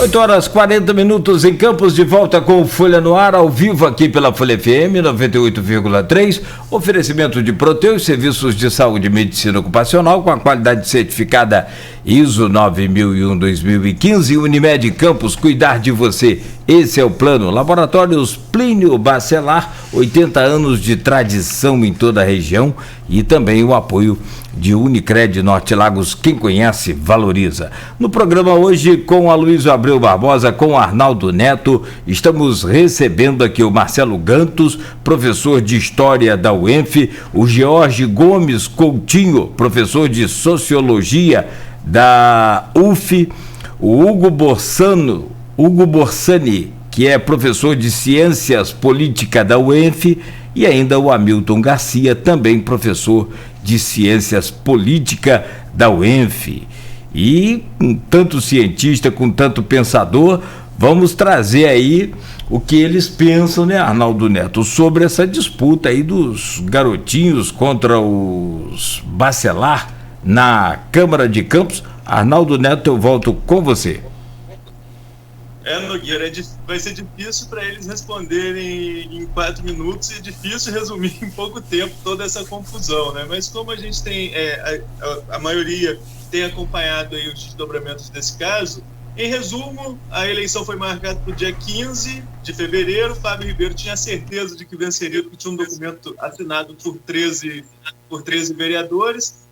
8h40 em Campos, de volta com o Folha no Ar, ao vivo aqui pela Folha FM 98,3. Oferecimento de Proteus, serviços de saúde e medicina ocupacional com a qualidade certificada ISO 9001-2015. Unimed Campos, cuidar de você. Esse é o plano. Laboratórios Plínio Bacelar, 80 anos de tradição em toda a região, e também o apoio de Unicred Norte Lagos. Quem conhece, valoriza. No programa hoje, com a Luiz Abreu Barbosa, com o Arnaldo Neto, estamos recebendo aqui o Marcelo Gantos, professor de História da UENF, o George Gomes Coutinho, professor de Sociologia da UF, o Hugo Borsani, que é professor de Ciências Políticas da UENF, e ainda o Hamilton Garcia, também professor de Ciências Políticas da UENF. E com tanto cientista, com tanto pensador, vamos trazer aí o que eles pensam, né, Arnaldo Neto, sobre essa disputa aí dos garotinhos contra os Bacelar na Câmara de Campos. Arnaldo Neto, eu volto com você. Nogueira, vai ser difícil para eles responderem em 4 minutos e é difícil resumir em pouco tempo toda essa confusão, né? Mas como a gente tem, a maioria tem acompanhado aí os desdobramentos desse caso, em resumo, a eleição foi marcada para o dia 15 de fevereiro. Fábio Ribeiro tinha certeza de que venceria, porque tinha um documento assinado por 13 vereadores.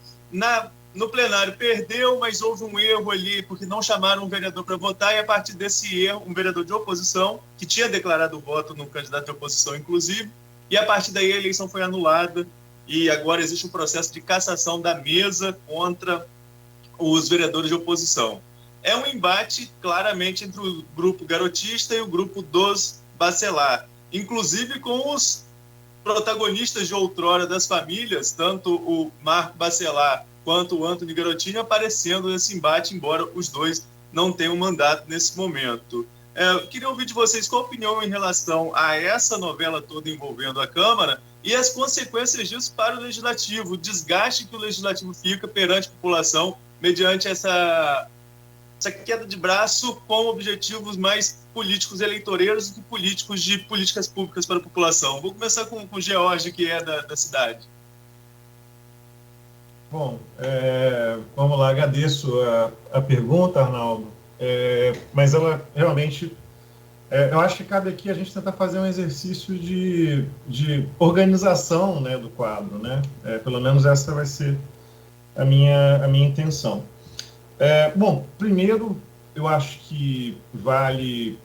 No plenário perdeu, mas houve um erro ali, porque não chamaram um vereador para votar, e a partir desse erro, um vereador de oposição, que tinha declarado o voto no candidato de oposição, inclusive, e a partir daí a eleição foi anulada, e agora existe um processo de cassação da mesa contra os vereadores de oposição. É um embate, claramente, entre o grupo garotista e o grupo dos Bacelar, inclusive com os protagonistas de outrora das famílias, tanto o Marco Bacelar quanto o Antony Garotinho, aparecendo nesse embate, embora os dois não tenham mandato nesse momento. Eu queria ouvir de vocês qual a opinião em relação a essa novela toda envolvendo a Câmara e as consequências disso para o Legislativo, o desgaste que o Legislativo fica perante a população mediante essa queda de braço com objetivos mais políticos eleitoreiros do que políticos de políticas públicas para a população. Vou começar com o George, que é da cidade. Bom, vamos lá, agradeço a pergunta, Arnaldo, mas ela realmente, eu acho que cabe aqui a gente tentar fazer um exercício de organização, né, do quadro, né? Pelo menos essa vai ser a minha intenção. Bom, primeiro, eu acho que vale,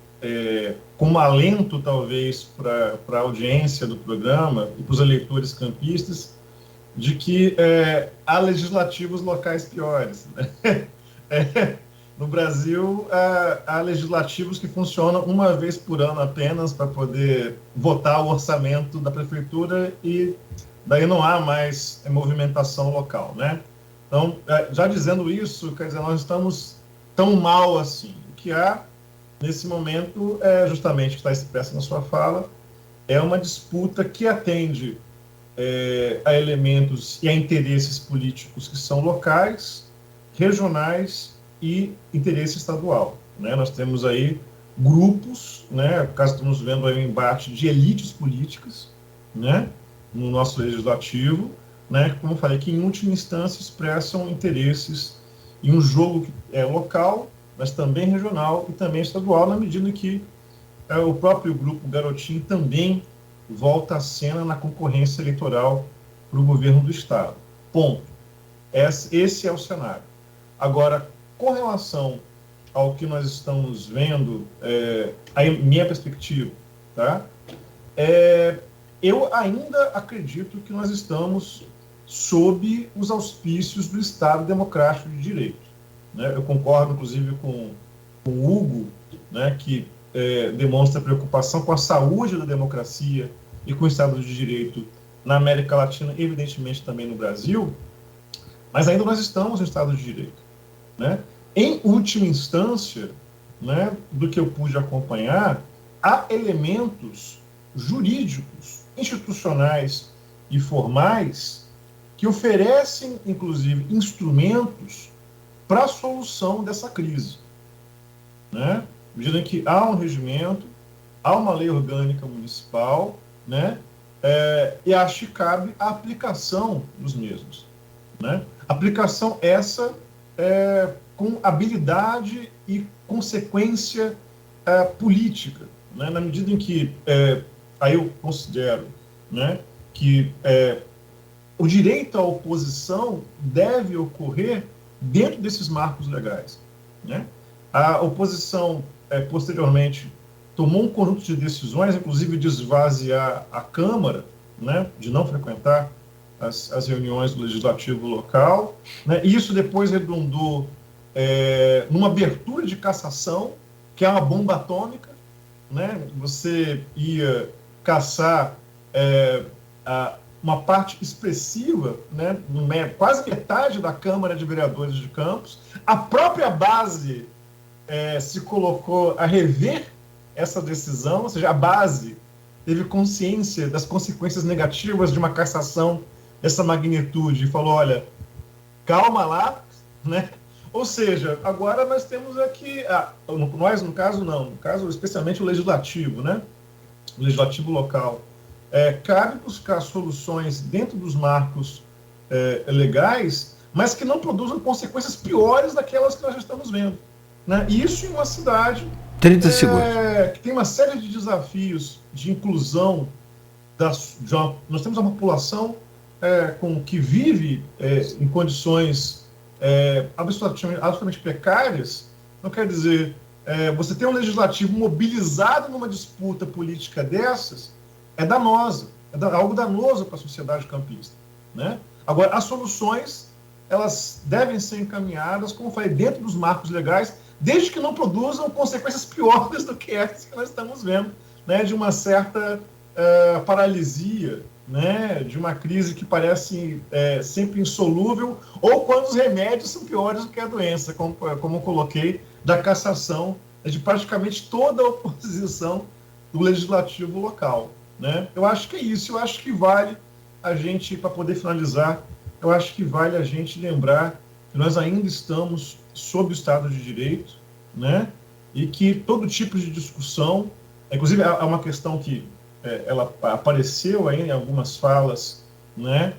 como alento, talvez, para a audiência do programa e para os eleitores campistas, de que há legislativos locais piores, né? No Brasil, há legislativos que funcionam uma vez por ano apenas para poder votar o orçamento da prefeitura e daí não há mais movimentação local, né? Então, já dizendo isso, quer dizer, nós estamos tão mal assim. O que há nesse momento é justamente o que está expresso na sua fala, é uma disputa que atende a elementos e a interesses políticos que são locais, regionais e interesse estadual, né? Nós temos aí grupos, né? No caso, estamos vendo aí um embate de elites políticas, né? No nosso legislativo, né? Como eu falei, que em última instância expressam interesses em um jogo que é local, mas também regional e também estadual, na medida que o próprio grupo Garotinho também volta à cena na concorrência eleitoral para o governo do Estado. Ponto. Esse é o cenário. Agora, com relação ao que nós estamos vendo, a minha perspectiva, tá? Eu ainda acredito que nós estamos sob os auspícios do Estado Democrático de Direito, né? Eu concordo, inclusive, com o Hugo, né, que demonstra preocupação com a saúde da democracia e com o Estado de Direito na América Latina, evidentemente também no Brasil, mas ainda nós estamos no Estado de Direito, né? Em última instância, né, do que eu pude acompanhar, há elementos jurídicos, institucionais e formais que oferecem, inclusive, instrumentos para a solução dessa crise, né? à medida em que há um regimento, há uma lei orgânica municipal, né? E acho que cabe a aplicação dos mesmos, né? Aplicação essa com habilidade e consequência política, né? Na medida em que aí eu considero, né, que o direito à oposição deve ocorrer dentro desses marcos legais, né? A oposição, posteriormente, tomou um conjunto de decisões, inclusive de esvaziar a Câmara, né, de não frequentar as reuniões do Legislativo local, né, e isso depois redundou numa abertura de cassação, que é uma bomba atômica, né? Você ia caçar uma parte expressiva, né, quase metade da Câmara de Vereadores de Campos. A própria base se colocou a rever essa decisão, ou seja, a base teve consciência das consequências negativas de uma cassação dessa magnitude e falou, olha, calma lá, né? Ou seja, agora nós temos aqui, nós no caso não, no caso especialmente o legislativo, né? O legislativo local. Cabe buscar soluções dentro dos marcos legais, mas que não produzam consequências piores daquelas que nós já estamos vendo, né? Isso em uma cidade 30 segundos. Que tem uma série de desafios de inclusão. Nós temos uma população que vive em condições absolutamente precárias. Não quer dizer, você ter um legislativo mobilizado numa disputa política dessas é danosa, algo danoso para a sociedade campista, né? Agora, as soluções, elas devem ser encaminhadas, como eu falei, dentro dos marcos legais, desde que não produzam consequências piores do que essas que nós estamos vendo, né? De uma certa paralisia, né? De uma crise que parece sempre insolúvel, ou quando os remédios são piores do que a doença, como eu coloquei, da cassação de praticamente toda a oposição do legislativo local, né? Eu acho que é isso. Eu acho que vale a gente, para poder finalizar, eu acho que vale a gente lembrar que nós ainda estamos sob o Estado de Direito, né? E que todo tipo de discussão, inclusive há uma questão que ela apareceu aí em algumas falas, né?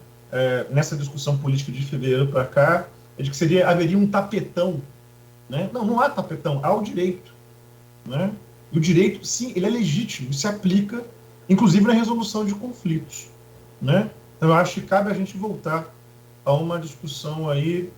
Nessa discussão política de fevereiro para cá, é de que haveria um tapetão, né? Não há tapetão, há o direito, né? E o direito, sim, ele é legítimo, se aplica, inclusive na resolução de conflitos, né? Então, eu acho que cabe a gente voltar a uma discussão aí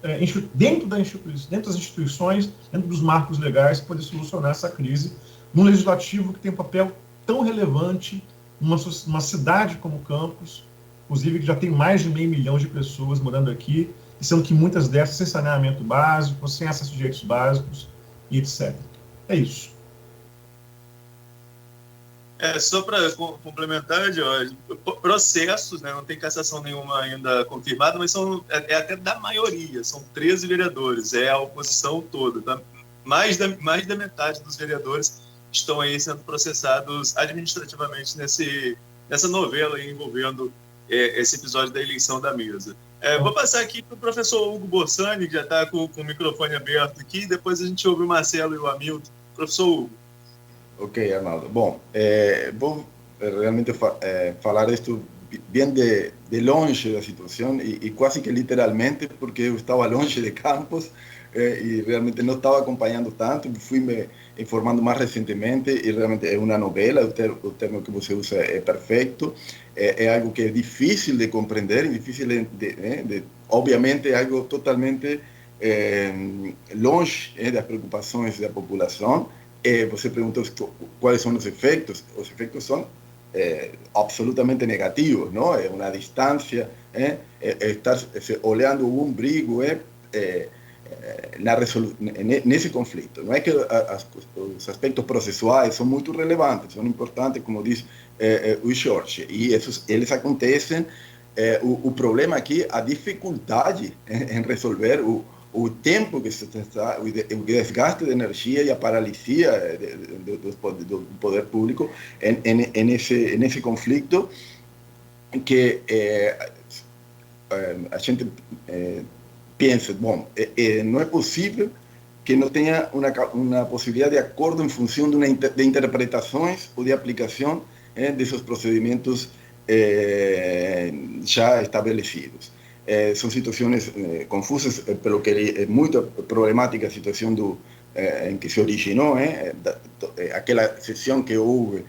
dentro das instituições, dentro dos marcos legais, para poder solucionar essa crise num legislativo que tem um papel tão relevante numa cidade como Campos, inclusive que já tem mais de 500 mil de pessoas morando aqui, sendo que muitas dessas sem saneamento básico, sem acesso a direitos básicos e etc. É isso. Só para complementar, Jorge, processos, né, não tem cassação nenhuma ainda confirmada, mas até da maioria, são 13 vereadores, é a oposição toda, tá? Mais da metade dos vereadores estão aí sendo processados administrativamente nessa novela aí envolvendo esse episódio da eleição da mesa. Vou passar aqui para o professor Hugo Bossani, que já está com o microfone aberto aqui, depois a gente ouve o Marcelo e o Hamilton. Professor Hugo. Ok, Arnaldo. Bom, vou realmente falar isto bem de longe da situação e quase que literalmente, porque eu estava longe de Campos e realmente não estava acompanhando tanto, fui me informando mais recentemente e realmente é uma novela, o termo que você usa é perfeito, é algo que é difícil de compreender, difícil obviamente é algo totalmente longe das preocupações da população. Você perguntou quais são os efeitos são absolutamente negativos, não? É uma distância, estar olhando o umbigo nesse conflito. Não é que os aspectos processuais são muito relevantes, são importantes, como diz o Jorge, e eles acontecem. O problema aqui, a dificuldade em resolver o tempo que se está, o desgaste de energia e a paralisia do poder público nesse conflito que a gente pensa, bom, não é possível que no tenga una posibilidad de acuerdo en función de interpretaciones o de aplicación de esos procedimientos ya establecidos. Son situaciones confusas, pero que es muy problemática a situación en que se originó aquella sesión que hubo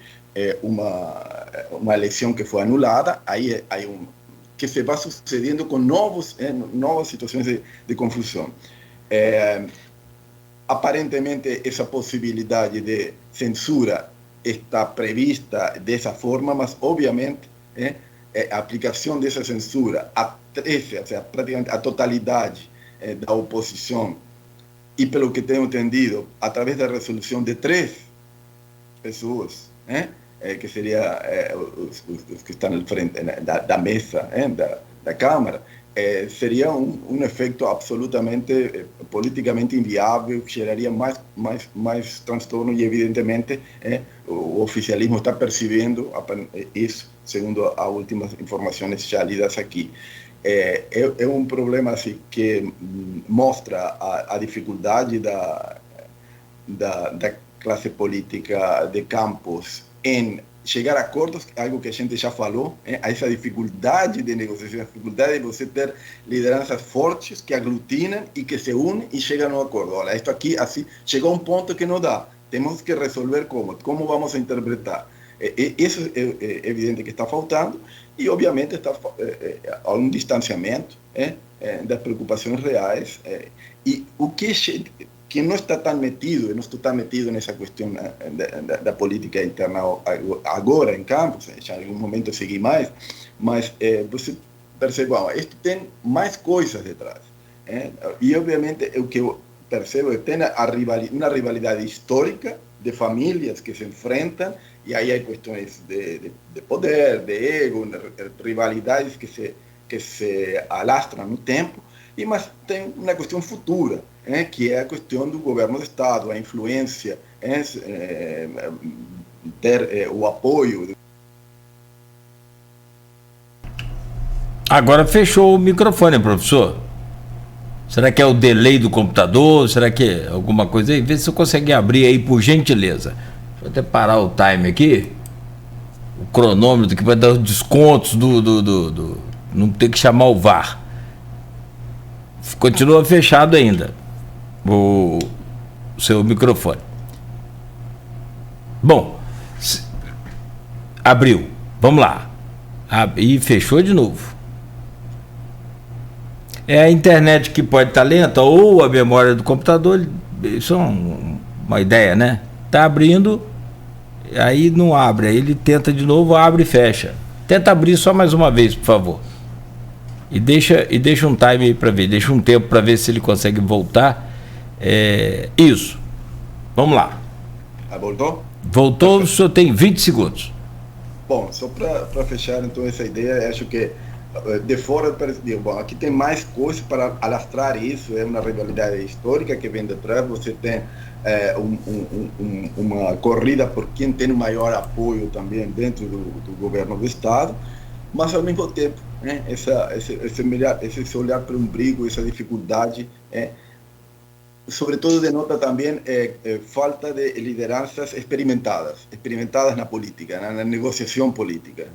una elección que fue anulada. Ahí hay que se va sucediendo con nuevas situaciones de confusión. Aparentemente esa posibilidad de censura está prevista de esa forma, mas obviamente a aplicación de esa censura a 13, o sea, prácticamente a totalidad da oposición, y pelo que tengo entendido, a través de la resolución de 3 pessoas, que sería los que están al frente da mesa, da Cámara, sería un efecto absolutamente políticamente inviável, que geraria mais transtorno, e evidentemente o oficialismo está percebendo isso, segundo as últimas informações já lidas aqui. É um problema assim, que mostra a dificuldade da classe política de Campos em chegar a acordos, algo que a gente já falou, a essa dificuldade de negociação, a dificuldade de você ter lideranças fortes que aglutinam e que se unem e chegam a um acordo. Olha, isto aqui, assim, chegou a um ponto que não dá, temos que resolver como vamos a interpretar. Isso é evidente que está faltando, e obviamente há um distanciamento das preocupações reais, e o que não está tão metido, não estou tão metido nessa questão da política interna agora em Campos, já em algum momento segui mais, mas você percebe, isto tem mais coisas detrás, e obviamente o que eu percebo é que tem uma rivalidade histórica de famílias que se enfrentam, e aí há questões de poder, de ego, rivalidades que se alastram no tempo, mas tem uma questão futura, que é a questão do governo do Estado, a influência, ter o apoio. Agora fechou o microfone, professor. Será que é o delay do computador? Será que é alguma coisa aí? Vê se você consegue abrir aí, por gentileza. Deixa eu até parar o time aqui. O cronômetro que vai dar os descontos não tem que chamar o VAR. Continua fechado ainda o seu microfone. Bom, abriu. Vamos lá. E fechou de novo. É a internet que pode estar lenta, ou a memória do computador. Isso é uma ideia, né? Tá abrindo, aí não abre, aí ele tenta de novo, abre e fecha. Tenta abrir só mais uma vez, por favor. E deixa um time aí para ver, deixa um tempo para ver se ele consegue voltar. Isso. Vamos lá. Voltou? Voltou, o senhor tem 20 segundos. Bom, só para fechar então essa ideia, acho que de fora, bom, aqui tem mais coisas para alastrar isso, é uma rivalidade histórica que vem detrás, você tem uma corrida por quem tem maior apoio também dentro do governo do Estado, mas ao mesmo tempo, esse olhar para o umbigo, essa dificuldade, sobretudo denota também falta de lideranças experimentadas na política, na negociação política,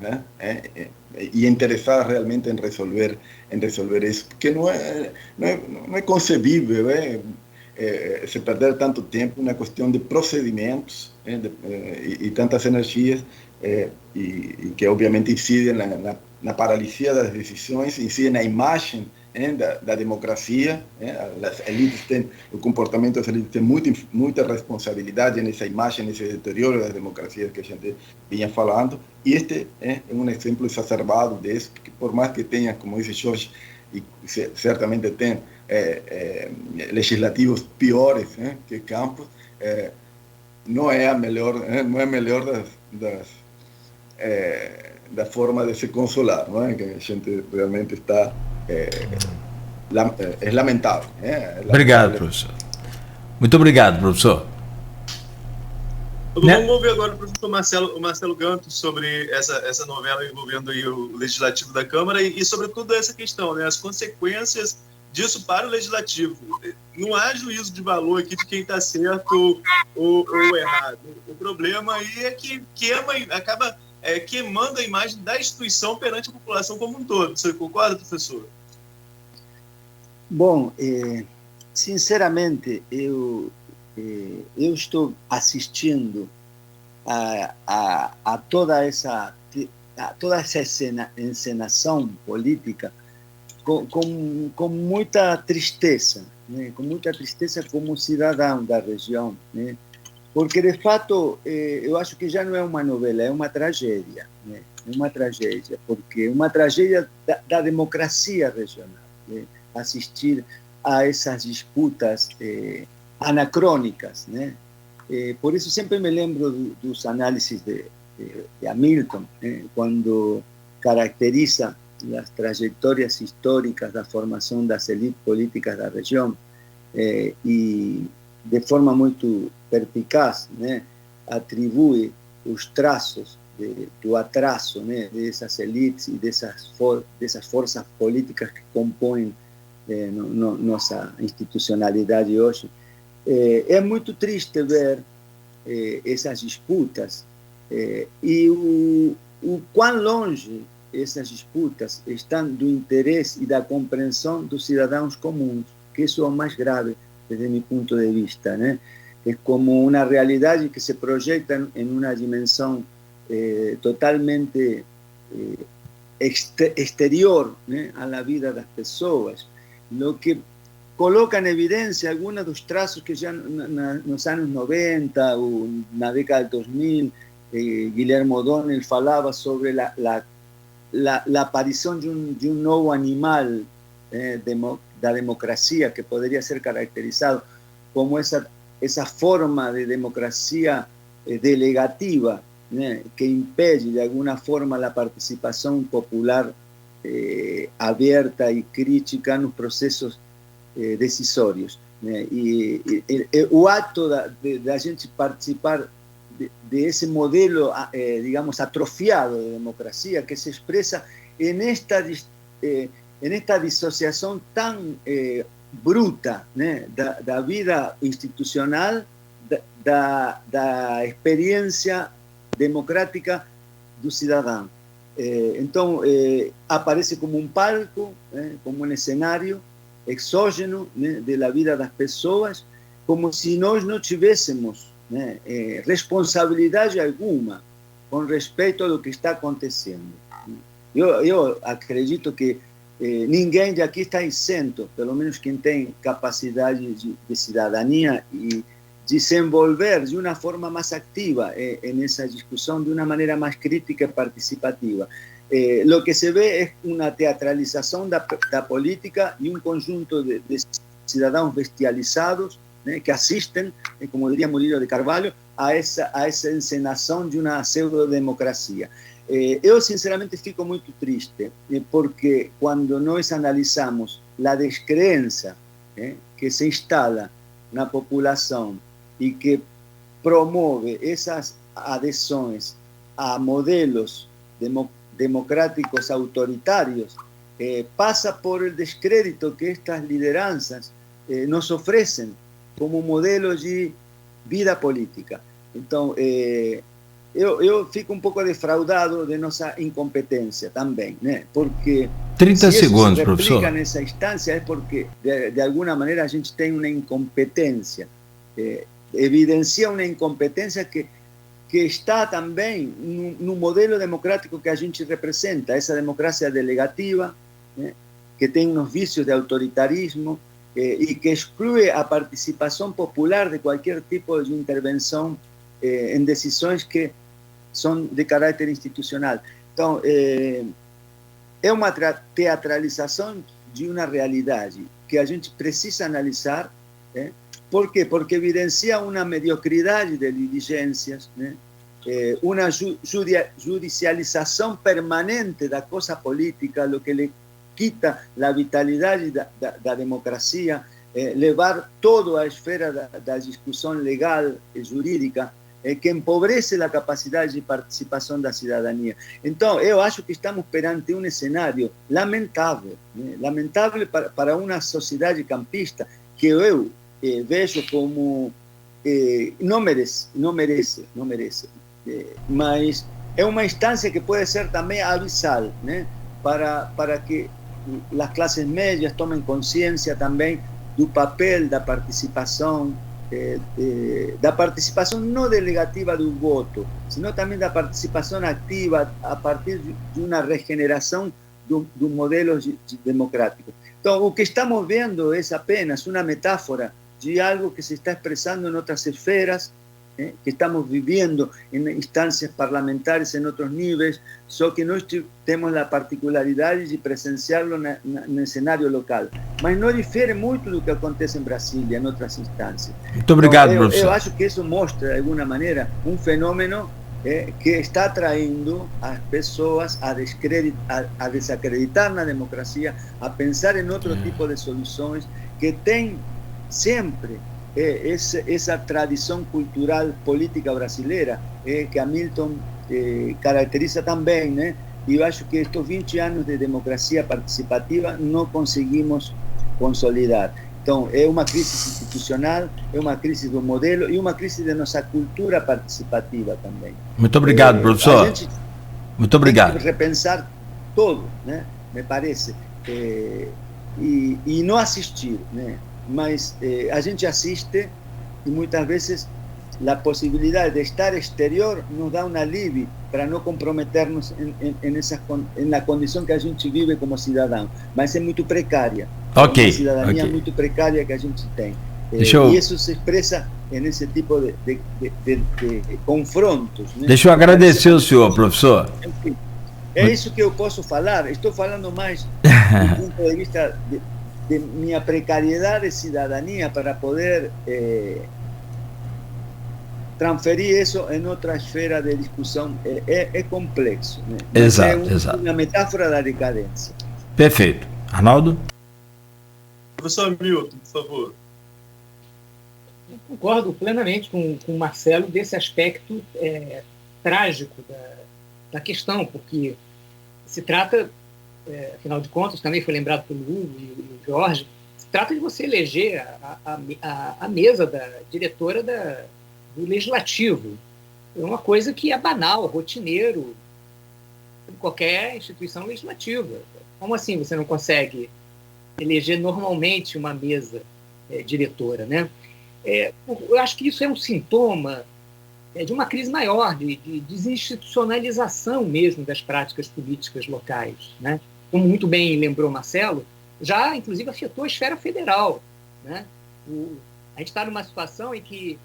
e interessadas realmente em resolver isso, porque não é concebível se perder tanto tempo na questão de procedimentos e tantas energias, e que obviamente incidem na paralisia das decisões, incidem na imagem da democracia. As elites têm, o comportamento das elites tem muita responsabilidade nessa imagem, nesse deterioro das democracias que a gente vinha falando, e este é um exemplo exacerbado disso, que por mais que tenha, como disse Jorge, e certamente tem legislativos piores que Campos, não é a melhor da forma de se consolar, não é? Que a gente realmente está é lamentável. Obrigado, professor. Muito obrigado, professor. Vamos ouvir agora o professor Marcelo Ganto sobre essa novela envolvendo aí o Legislativo da Câmara e sobretudo essa questão, né, as consequências disso para o legislativo. Não há juízo de valor aqui de quem está certo ou errado. O problema aí é que acaba queimando a imagem da instituição perante a população como um todo. Você concorda, professor? Bom, sinceramente, eu estou assistindo a toda essa encenação política com muita tristeza, né? Com muita tristeza como cidadão da região, né? Porque, de fato, eu acho que já não é uma novela, é uma tragédia, né? É uma tragédia, porque é uma tragédia da democracia regional, né? Assistir a essas disputas anacrônicas, né? Por isso sempre me lembro dos análises de Hamilton, né? Quando caracteriza as trajetórias históricas da formação das elites políticas da região e de forma muito perspicaz, né, atribui os traços do atraso, né, dessas elites e dessas forças políticas que compõem nossa institucionalidade hoje. É muito triste ver essas disputas e o quão longe essas disputas estão do interesse e da compreensão dos cidadãos comuns, que isso é o mais grave desde meu ponto de vista, né? É como uma realidade que se projeta em uma dimensão totalmente exterior, né, à vida das pessoas, o que coloca em evidência alguns dos traços que já nos anos 90 ou na década de 2000 Guillermo O'Donnell falava sobre a aparição de um novo animal da democracia que poderia ser caracterizado como essa forma de democracia delegativa, né, que impede de alguma forma a participação popular aberta e crítica nos processos decisórios, né? E o ato da gente participar desse modelo, digamos, atrofiado de democracia que se expressa nesta dissociação tão bruta, né, da vida institucional da experiência democrática do cidadão. Então, aparece como um palco, como um cenário exógeno, né, da vida das pessoas, como se nós não tivéssemos, né, responsabilidade alguma com respeito ao que está acontecendo. Eu acredito que ninguém de aqui está isento, pelo menos quem tem capacidade de cidadania e desenvolver de uma forma mais ativa nessa discussão, de uma maneira mais crítica e participativa. Lo que se ve é uma teatralização da política e um conjunto de cidadãos bestializados, né, que assistem, como diria Murilo de Carvalho, a essa encenação de uma pseudo-democracia. Eu, sinceramente, fico muito triste, porque quando nós analisamos a descrença que se instala na população e que promove essas adesões a modelos democráticos autoritários, passa por el descrédito que estas lideranças nos oferecem como modelo de vida política. Então, eu fico um pouco defraudado de nossa incompetência também, né? Porque 30 se segundos, isso se professor. replica nessa instância é porque, de alguma maneira, a gente tem uma incompetência, evidencia uma incompetência que está também no modelo democrático que a gente representa, essa democracia delegativa, né, que tem uns vícios de autoritarismo e que exclui a participação popular de qualquer tipo de intervenção em decisões que são de caráter institucional. Então, é uma teatralização de uma realidade que a gente precisa analisar. Por quê? Porque evidencia uma mediocridade de diligências, né? Uma judicialização permanente da coisa política, o que lhe quita a vitalidade da democracia, levar toda a esfera da discussão legal e jurídica que empobrece a capacidade de participação da cidadania. Então, eu acho que estamos perante um cenário lamentável, né? Lamentável para uma sociedade campista que eu vejo como não merece, mas é uma instância que pode ser também abissal, né? Para que as classes médias tomem consciência também do papel da participação não delegativa do voto, sino também da participação ativa a partir de uma regeneração do modelo democrático. Então, o que estamos vendo é apenas uma metáfora de algo que se está expressando em outras esferas, que estamos viviendo en instancias parlamentarias en otros niveles, só que nós temos a particularidade de presenciarlo no escenario local. Mas não difere muito do que acontece em Brasília, em outras instâncias. Muito obrigado, então, professor. Eu acho que isso mostra, de alguma maneira, um fenômeno que está atraindo as pessoas a desacreditar na democracia, a pensar em outro tipo de soluções, que tem sempre essa tradição cultural política brasileira que Hamilton caracteriza também, né? E eu acho que estes 20 anos de democracia participativa não conseguimos consolidar. Então, é uma crise institucional, é uma crise do modelo e uma crise de nossa cultura participativa também. Muito obrigado, professor. A gente muito obrigado. Tem que repensar todo, né? Me parece, e não assistir, né? Mas a gente assiste e muitas vezes a possibilidade de estar exterior nos dá um alívio para não comprometernos na condição que a gente vive como cidadão, mas é muito precária. Ok. Uma cidadania muito precária que a gente tem. E isso se expressa nesse tipo de confrontos. Né? Deixa eu agradecer o senhor, professor. Enfim, é isso que eu posso falar. Estou falando mais do ponto de vista de minha precariedade de cidadania para poder transferir isso em outra esfera de discussão. É complexo. Né? Exato, exato. Uma metáfora da decadência. Perfeito. Arnaldo? Professor Milton, por favor. Eu concordo plenamente com o Marcelo desse aspecto trágico da questão, porque se trata, afinal de contas, também foi lembrado pelo Hugo e o Jorge, se trata de você eleger a mesa da diretora do Legislativo. É uma coisa que é banal, rotineiro, em qualquer instituição legislativa. Como assim você não consegue eleger normalmente uma mesa diretora, né? Eu acho que isso é um sintoma de uma crise maior, de desinstitucionalização mesmo das práticas políticas locais, né? Como muito bem lembrou Marcelo, já inclusive afetou a esfera federal, né? A gente está numa situação em que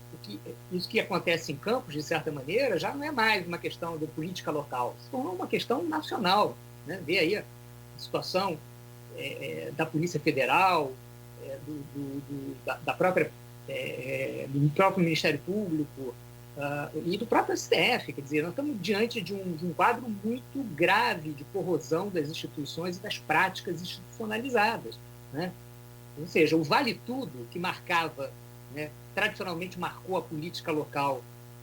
isso que acontece em Campos, de certa maneira, já não é mais uma questão de política local, se tornou uma questão nacional, né? Vê aí a situação da Polícia Federal, do próprio Ministério Público e do próprio STF. Quer dizer, nós estamos diante de um quadro muito grave de corrosão das instituições e das práticas institucionalizadas, né? Ou seja, o vale tudo que marcava, né, tradicionalmente marcou a política local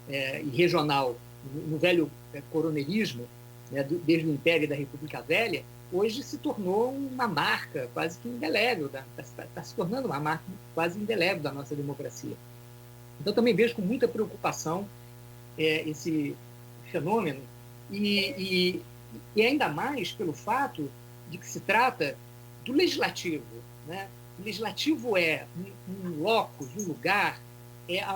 e regional no velho coronelismo, né, desde o Império da República Velha, hoje se tornou uma marca quase que indelével, está se tornando uma marca quase indelével da nossa democracia. Então, também vejo com muita preocupação esse fenômeno, e ainda mais pelo fato de que se trata do legislativo, né? O legislativo é um locus, um lugar,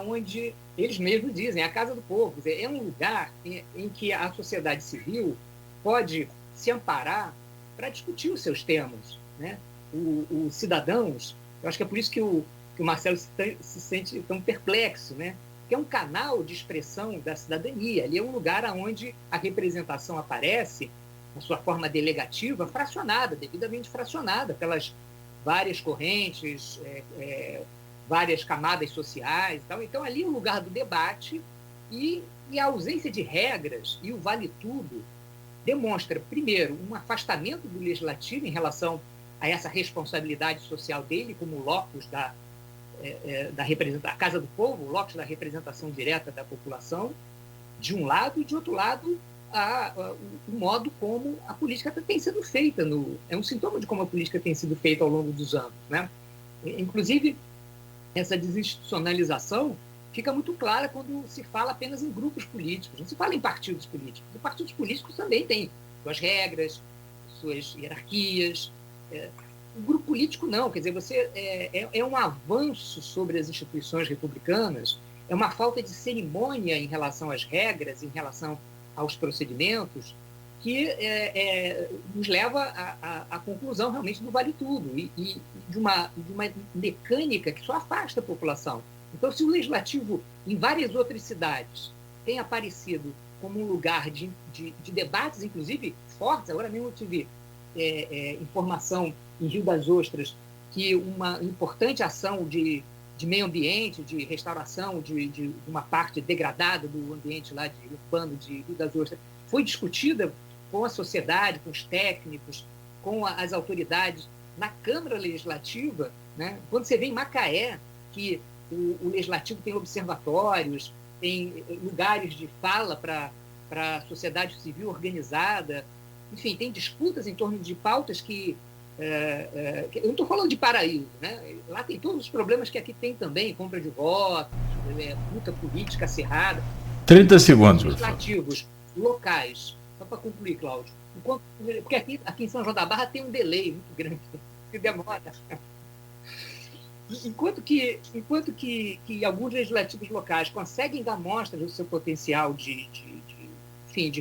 onde eles mesmos dizem, é a casa do povo, é um lugar em que a sociedade civil pode se amparar para discutir os seus temas, né? Os cidadãos, eu acho que é por isso que o Marcelo se sente tão perplexo, né? Que é um canal de expressão da cidadania, ali é um lugar onde a representação aparece, na sua forma delegativa, fracionada, devidamente fracionada pelas várias correntes, várias camadas sociais e tal. Então, ali é o lugar do debate e a ausência de regras e o vale tudo demonstra, primeiro, um afastamento do legislativo em relação a essa responsabilidade social dele como locus a Casa do Povo, o locus da representação direta da população, de um lado, e de outro lado, o modo como a política tem sido feita. É um sintoma de como a política tem sido feita ao longo dos anos, né? Inclusive, essa desinstitucionalização fica muito clara quando se fala apenas em grupos políticos, não se fala em partidos políticos. Os partidos políticos também têm suas regras, suas hierarquias. O grupo político não, quer dizer, é um avanço sobre as instituições republicanas, é uma falta de cerimônia em relação às regras, em relação aos procedimentos, que nos leva à conclusão realmente do vale tudo e de uma mecânica que só afasta a população. Então, se o legislativo, em várias outras cidades, tem aparecido como um lugar de debates, inclusive, fortes, agora mesmo eu tive informação em Rio das Ostras que uma importante ação de meio ambiente, de restauração de uma parte degradada do ambiente lá urbano de Rio das Ostras foi discutida com a sociedade, com os técnicos, com as autoridades na Câmara Legislativa, né? Quando você vê em Macaé que o Legislativo tem observatórios, tem lugares de fala para a sociedade civil organizada, enfim, tem disputas em torno de pautas que eu não estou falando de paraíso, né? Lá tem todos os problemas que aqui tem também, compra de votos, luta política acirrada. 30 segundos. Legislativos locais, só para concluir, Cláudio, porque aqui em São João da Barra tem um delay muito grande, que demora. Enquanto que alguns legislativos locais conseguem dar mostras do seu potencial de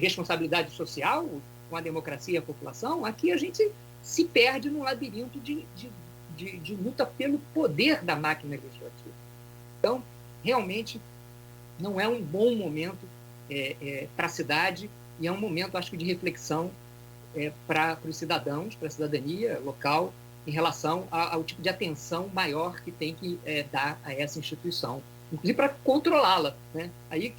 responsabilidade social com a democracia e a população, aqui a gente se perde num labirinto de luta pelo poder da máquina legislativa. Então, realmente, não é um bom momento para a cidade e é um momento, acho que, de reflexão para os cidadãos, para a cidadania local, em relação ao tipo de atenção maior que tem que dar a essa instituição, inclusive para controlá-la, né? Aí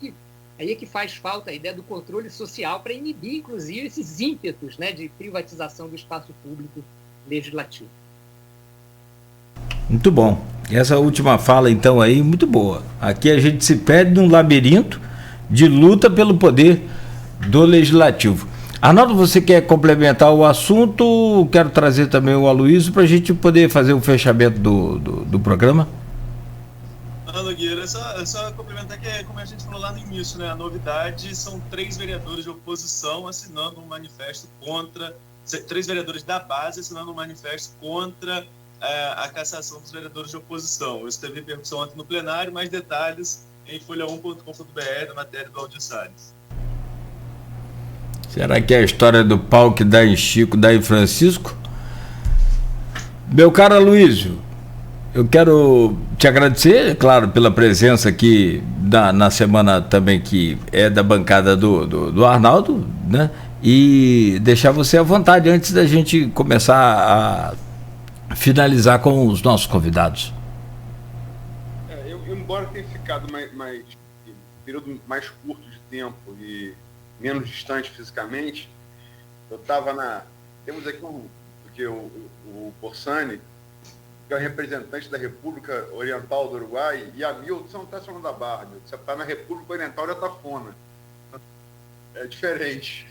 é que faz falta a ideia do controle social para inibir, inclusive, esses ímpetos, né, de privatização do espaço público legislativo. Muito bom. Essa última fala, então, aí, muito boa. Aqui a gente se perde num labirinto de luta pelo poder do legislativo. Arnaldo, você quer complementar o assunto? Quero trazer também o Aloysio para a gente poder fazer o fechamento do programa. Nogueira, só complementar que, como a gente falou lá no início, né, a novidade são 3 vereadores de oposição assinando um manifesto contra, 3 vereadores da base assinando um manifesto contra a cassação dos vereadores de oposição. Isso teve repercussão ontem no plenário, mais detalhes em folha1.com.br, na matéria do Aldir Salles. Será que é a história do pau que dá em Chico, dá em Francisco? Meu caro Aloysio, eu quero te agradecer, claro, pela presença aqui na semana também que é da bancada do Arnaldo, né? E deixar você à vontade antes da gente começar a finalizar com os nossos convidados. Embora tenha ficado um período mais curto de tempo e menos distante fisicamente, eu estava temos aqui porque o Borsani, que é o representante da República Oriental do Uruguai, e a Milton, você não está falando da Barra, Milton, você está na República Oriental da Tafona. É diferente.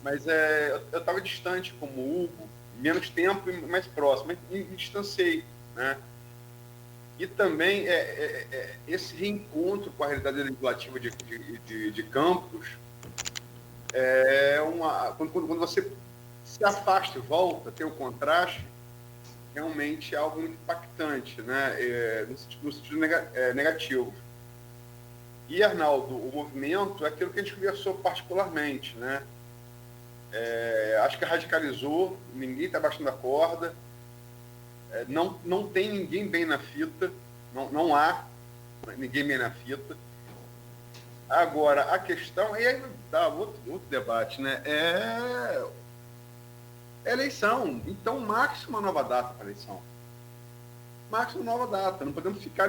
Mas eu estava distante como Hugo, menos tempo e mais próximo, mas me distanciei, né? E também esse reencontro com a realidade legislativa de Campos quando você se afasta e volta, tem o contraste, realmente é algo muito impactante, né? No sentido negativo. E, Arnaldo, o movimento é aquilo que a gente conversou particularmente, né? Acho que radicalizou, ninguém está baixando a corda, não tem ninguém bem na fita, não há ninguém bem na fita. Agora, a questão, e aí dá outro debate, né? É eleição. Então, máxima nova data para eleição. Máxima nova data. Não podemos ficar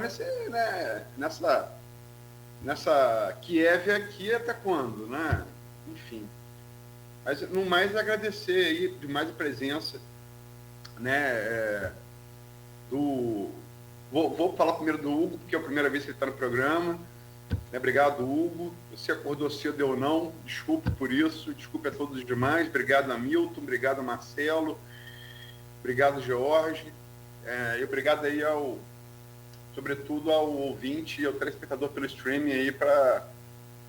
nessa Kiev aqui até quando, né? Enfim. Mas, no mais, agradecer aí demais a presença, né, do Vou falar primeiro do Hugo, porque é a primeira vez que ele está no programa. Obrigado, Hugo. Você acordou cedo, eu não. Desculpe por isso. Desculpe a todos os demais. Obrigado, Hamilton. Obrigado, Marcelo. Obrigado, George. E obrigado aí sobretudo ao ouvinte e ao telespectador pelo streaming aí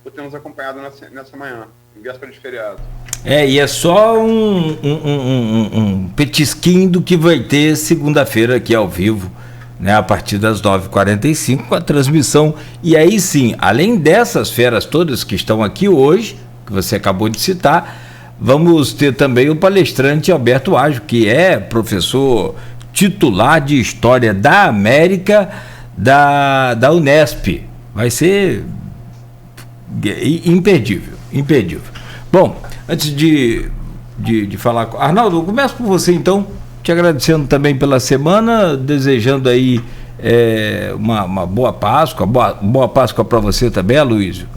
por ter nos acompanhado nessa manhã, em véspera de feriado. E é só um petisquinho do que vai ter segunda-feira aqui ao vivo, né, a partir das 9h45, com a transmissão. E aí sim, além dessas feras todas que estão aqui hoje, que você acabou de citar, vamos ter também o palestrante Alberto Ajo, que é professor titular de História da América da Unesp. Vai ser imperdível. Bom, antes de falar com Arnaldo, eu começo por você então, te agradecendo também pela semana, desejando aí uma boa Páscoa, boa Páscoa para você também, Aloysio.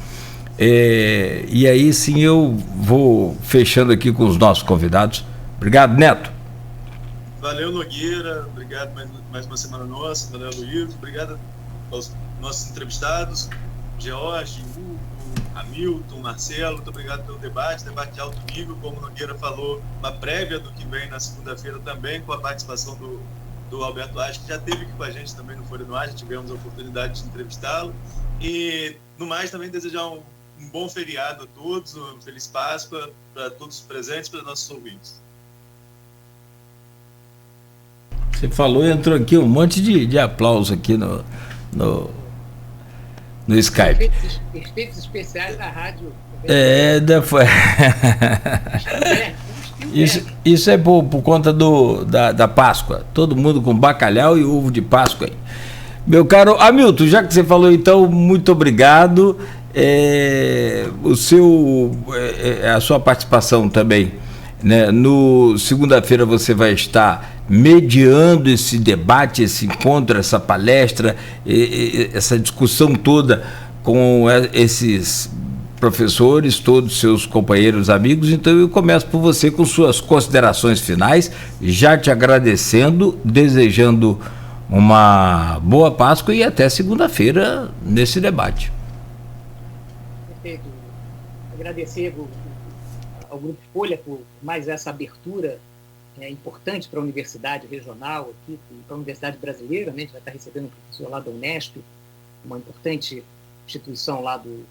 E aí sim eu vou fechando aqui com os nossos convidados. Obrigado, Neto. Valeu, Nogueira, obrigado mais uma semana nossa, valeu, Aloysio, obrigado aos nossos entrevistados, George, Hugo, Hamilton, Marcelo, muito obrigado pelo debate de alto nível, como o Nogueira falou, uma prévia do que vem na segunda-feira também, com a participação do Alberto Acho, que já esteve aqui com a gente também no Folha no Ar, já tivemos a oportunidade de entrevistá-lo, e no mais também desejar um bom feriado a todos, uma feliz Páscoa para todos os presentes, para nossos ouvintes. Você falou e entrou aqui um monte de aplauso aqui no Skype. Efeitos especiais da rádio. Isso é por conta da Páscoa. Todo mundo com bacalhau e ovo de Páscoa. Meu caro Hamilton, já que você falou então, muito obrigado. A sua participação também, né? No segunda-feira você vai estar mediando esse debate, esse encontro, essa palestra, essa discussão toda com esses professores, todos seus companheiros, amigos. Então eu começo por você com suas considerações finais, já te agradecendo, desejando uma boa Páscoa e até segunda-feira nesse debate. Perfeito. Agradecer ao Grupo Folha por mais essa abertura importante para a universidade regional aqui, para a universidade brasileira, né? A gente vai estar recebendo um professor lá da Unesp, uma importante instituição lá do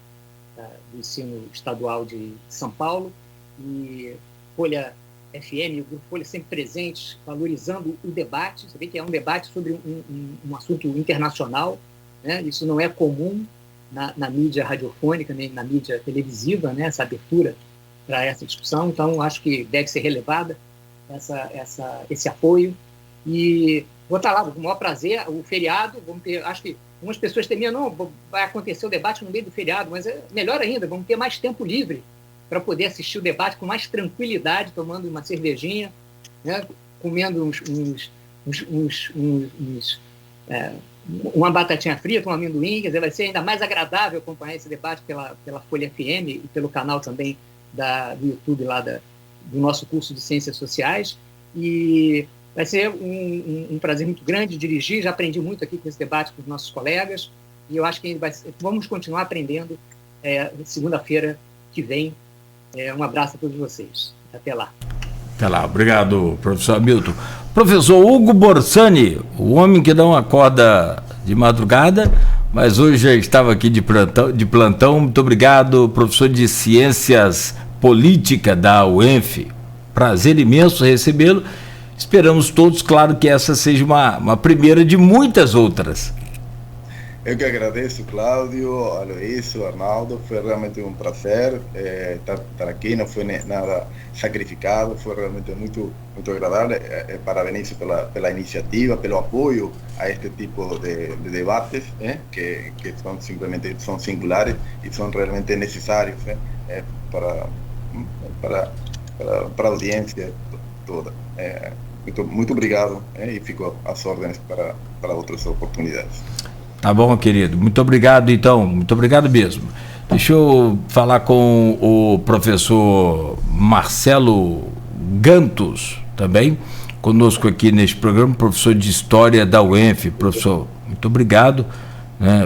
ensino estadual de São Paulo, e Folha FM, o Grupo Folha sempre presente, valorizando o debate. Você vê que é um debate sobre um assunto internacional, né? Isso não é comum na mídia radiofônica, nem na mídia televisiva, né? Essa abertura para essa discussão. Então, acho que deve ser relevada esse apoio, e vou estar lá com o maior prazer. O feriado, vamos ter, acho que algumas pessoas temiam, não, vai acontecer o debate no meio do feriado, mas é melhor ainda, vamos ter mais tempo livre para poder assistir o debate com mais tranquilidade, tomando uma cervejinha, né, comendo uma batatinha frita, um amendoim. Quer dizer, vai ser ainda mais agradável acompanhar esse debate pela Folha FM e pelo canal também do YouTube lá do nosso curso de Ciências Sociais, e vai ser um prazer muito grande dirigir. Já aprendi muito aqui com esse debate com os nossos colegas, e eu acho que vamos continuar aprendendo segunda-feira que vem. Um abraço a todos vocês. Até lá. Até lá. Obrigado, professor Hamilton. Professor Hugo Borsani, o homem que não acorda de madrugada, mas hoje já estava aqui de plantão. Muito obrigado, professor de Ciências Política da UENF. Prazer imenso recebê-lo. Esperamos todos, claro, que essa seja uma primeira de muitas outras. Eu que agradeço, Cláudio, Aloysio, Arnaldo. Foi realmente um prazer estar aqui. Não foi nada sacrificado, foi realmente muito agradável. Parabenizo pela iniciativa, pelo apoio a este tipo de debates, que são singulares e são realmente necessários para a audiência toda. Muito obrigado, e fico às ordens para outras oportunidades. Tá bom, querido. Muito obrigado, então. Muito obrigado mesmo. Deixa eu falar com o professor Marcelo Gantos, também, conosco aqui neste programa, professor de História da UENF. Professor, Muito obrigado.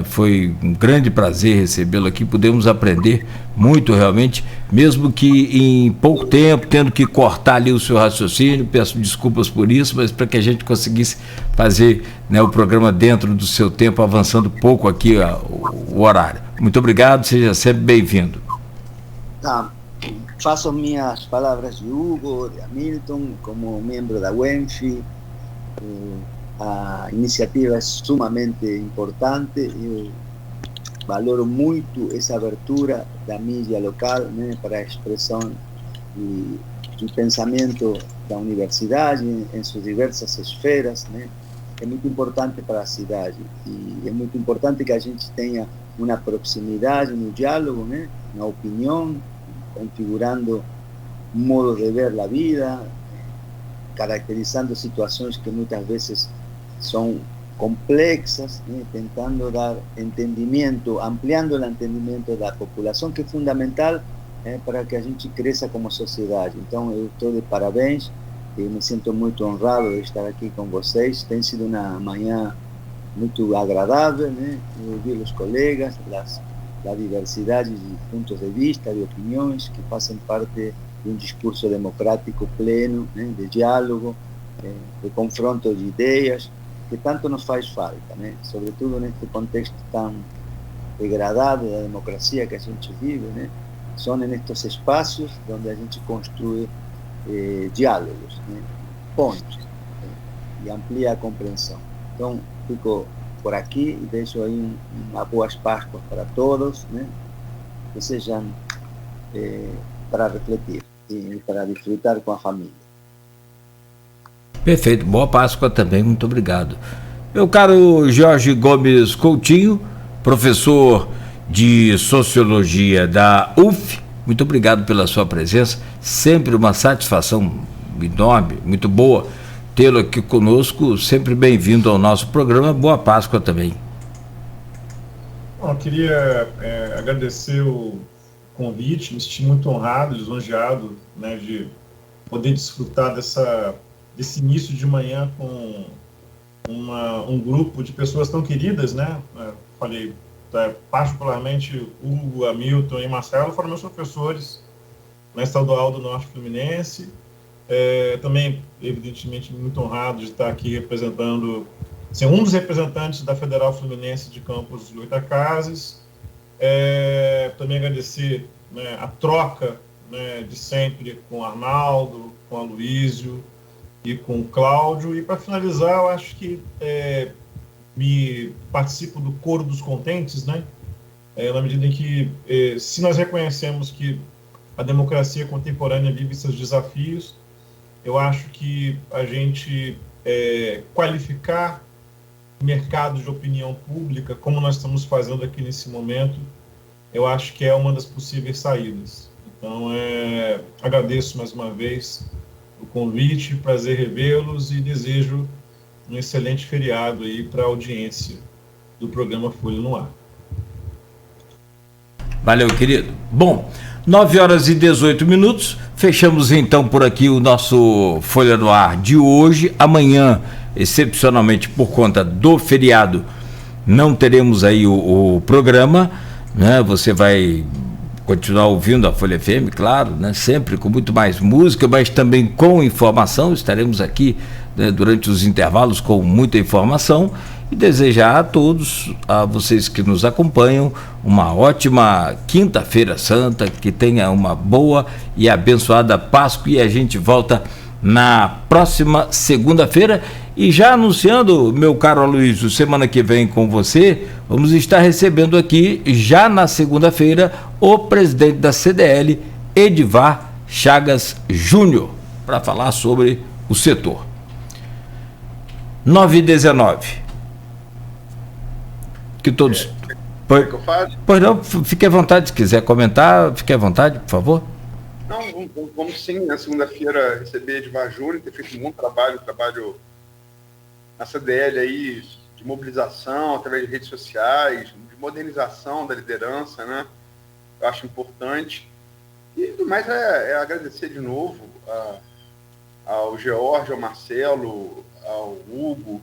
Foi um grande prazer recebê-lo aqui, pudemos aprender muito realmente, mesmo que em pouco tempo, tendo que cortar ali o seu raciocínio, peço desculpas por isso, mas para que a gente conseguisse fazer, né, o programa dentro do seu tempo, avançando pouco aqui o horário. Muito obrigado, seja sempre bem-vindo. Faço minhas palavras de Hugo, de Hamilton, como membro da UENF. A iniciativa é sumamente importante. Eu valoro muito essa abertura da mídia local, né, para a expressão do pensamento da universidade em suas diversas esferas, né. É muito importante para a cidade e é muito importante que a gente tenha uma proximidade no diálogo, né, na opinião, configurando um modo de ver a vida, caracterizando situações que muitas vezes são complexas, né, tentando dar entendimento, ampliando o entendimento da população, que é fundamental, para que a gente cresça como sociedade. Então, eu estou de parabéns e me sinto muito honrado de estar aqui com vocês. Tem sido uma manhã muito agradável, né, ouvir os colegas, da diversidade de pontos de vista, de opiniões, que fazem parte de um discurso democrático pleno, né, de diálogo, de confronto de ideias, que tanto nos faz falta, né? Sobretudo neste contexto tão degradado da democracia que a gente vive, né? São nestes espaços onde a gente construi diálogos, né? Pontos, né? E amplia a compreensão. Então, fico por aqui e deixo aí uma boas Páscoas para todos, né? Que sejam para refletir e para desfrutar com a família. Perfeito, boa Páscoa também, muito obrigado. Meu caro Jorge Gomes Coutinho, professor de Sociologia da UF, muito obrigado pela sua presença, sempre uma satisfação enorme, muito boa tê-lo aqui conosco, sempre bem-vindo ao nosso programa, boa Páscoa também. Bom, eu queria agradecer o convite, me senti muito honrado, lisonjeado, né, de poder desfrutar desse início de manhã com um grupo de pessoas tão queridas, né? Falei, particularmente Hugo, Hamilton e Marcelo foram meus professores na Estadual do Norte Fluminense. Também, evidentemente, muito honrado de estar aqui representando, ser um dos representantes da Federal Fluminense de Campos de Goytacazes. Também agradecer, né, a troca, né, de sempre com o Arnaldo, com o Aloísio e com o Cláudio. E para finalizar, eu acho que me participo do coro dos contentes, né? Na medida em que, se nós reconhecemos que a democracia contemporânea vive seus desafios, eu acho que a gente qualificar mercado de opinião pública, como nós estamos fazendo aqui nesse momento, eu acho que é uma das possíveis saídas. Então, agradeço mais uma vez o convite, prazer revê-los e desejo um excelente feriado aí para a audiência do programa Folha no Ar. Valeu, querido. Bom, 9h18, fechamos então por aqui o nosso Folha no Ar de hoje. Amanhã, excepcionalmente por conta do feriado, não teremos aí o programa, né? Você vai continuar ouvindo a Folha FM, claro, né? Sempre com muito mais música, mas também com informação. Estaremos aqui, né, durante os intervalos com muita informação, e desejar a todos, a vocês que nos acompanham, uma ótima Quinta-feira Santa, que tenha uma boa e abençoada Páscoa, e a gente volta na próxima segunda-feira. E já anunciando, meu caro Aloysio, semana que vem com você, vamos estar recebendo aqui, já na segunda-feira, o presidente da CDL, Edivar Chagas Júnior, para falar sobre o setor. 9h19. Que todos... Pois não, fique à vontade, se quiser comentar, fique à vontade, por favor. Não, vamos sim, na segunda-feira, receber Edivar Júnior, ter feito um bom trabalho na CDL aí, de mobilização através de redes sociais, de modernização da liderança, né? Eu acho importante. E do mais agradecer de novo ao George, ao Marcelo, ao Hugo,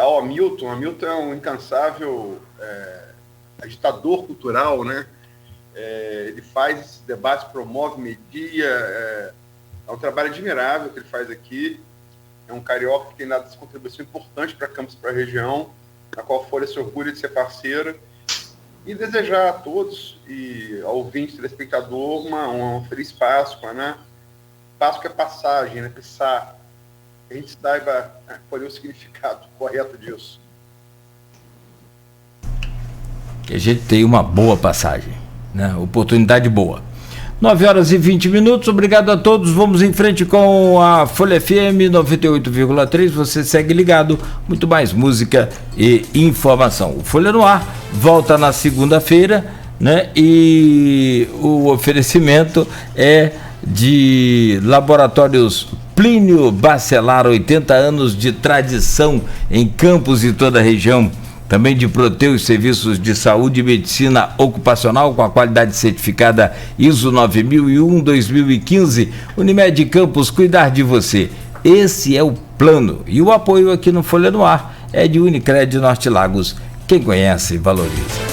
ao Hamilton. Hamilton é um incansável agitador cultural, né? Ele faz esse debate, promove, media, é um trabalho admirável que ele faz aqui. É um carioca que tem dado essa contribuição importante para Campos, para a região, na qual a Folha se orgulha de ser parceira. E desejar a todos, e ao ouvinte, telespectador, uma feliz Páscoa, né? Páscoa é passagem, né? Pensar, que a gente saiba qual é o significado correto disso. Que a gente tenha uma boa passagem, né? Oportunidade boa. 9h20. Obrigado a todos. Vamos em frente com a Folha FM 98,3. Você segue ligado. Muito mais música e informação. O Folha no Ar volta na segunda-feira, né? E o oferecimento é de Laboratórios Plínio Bacelar, 80 anos de tradição em Campos e toda a região. Também de Proteus Serviços de Saúde e Medicina Ocupacional com a qualidade certificada ISO 9001-2015. Unimed Campos, cuidar de você. Esse é o plano. E o apoio aqui no Folha no Ar é de Unicred Norte Lagos. Quem conhece, valoriza.